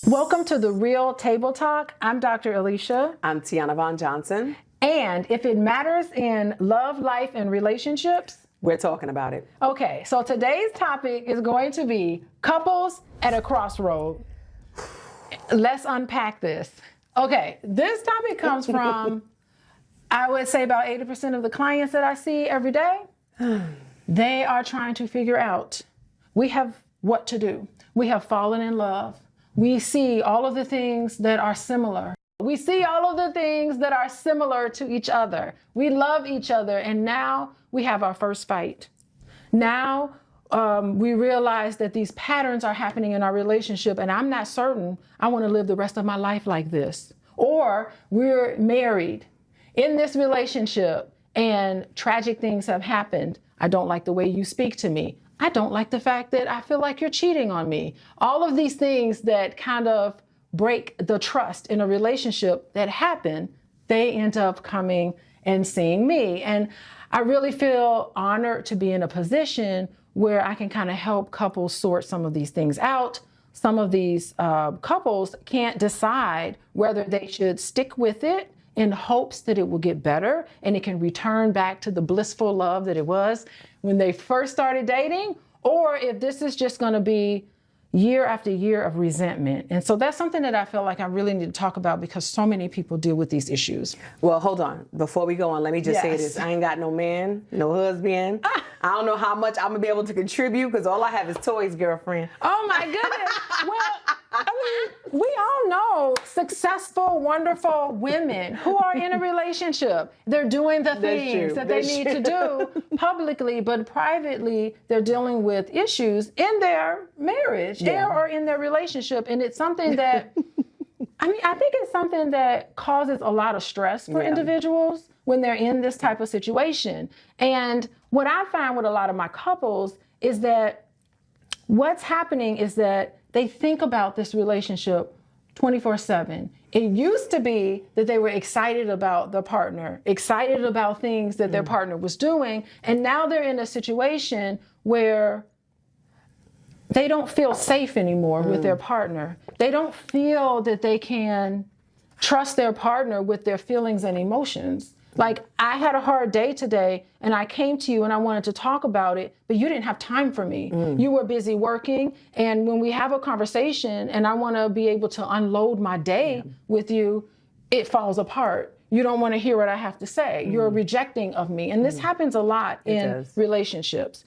Welcome to the Real Table Talk. I'm Dr. Alicia. I'm Tiana Von Johnson. And if it matters in love, life, and relationships, we're talking about it. Okay, so today's topic is going to be couples at a crossroad. Let's unpack this. Okay, this topic comes from, I would say about 80% of the clients that I see every day. They are trying to figure out, we have what to do. We have fallen in love. We see all of the things that are similar. We see all of the things that are similar to each other. We love each other, and now we have our first fight. Now we realize that these patterns are happening in our relationship, and I'm not certain I want to live the rest of my life like this. Or we're married in this relationship, and tragic things have happened. I don't like the way you speak to me. I don't like the fact that I feel like you're cheating on me. All of these things that kind of break the trust in a relationship that happen, they end up coming and seeing me. And I really feel honored to be in a position where I can kind of help couples sort some of these things out. Some of these couples can't decide whether they should stick with it in hopes that it will get better and it can return back to the blissful love that it was when they first started dating, or if this is just going to be year after year of resentment. And so that's something that I feel like I really need to talk about because so many people deal with these issues. Well, hold on. Before we go on, let me just say this. I ain't got no man, no husband. I don't know how much I'm going to be able to contribute because all I have is toys, girlfriend. Oh, my goodness. Well, I mean, we all know successful, wonderful women who are in a relationship. They're doing the things that they need to do publicly, but privately, they're dealing with issues in their marriage or in their relationship. And it's something that, I mean, I think it's something that causes a lot of stress for individuals when they're in this type of situation. And what I find with a lot of my couples is that what's happening is that they think about this relationship 24/7. It used to be that they were excited about the partner, excited about things that their partner was doing. And now they're in a situation where they don't feel safe anymore with their partner. They don't feel that they can trust their partner with their feelings and emotions. Like, I had a hard day today and I came to you and I wanted to talk about it, but you didn't have time for me. You were busy working. And when we have a conversation and I want to be able to unload my day with you, it falls apart. You don't want to hear what I have to say. You're rejecting of me. And this happens a lot in relationships.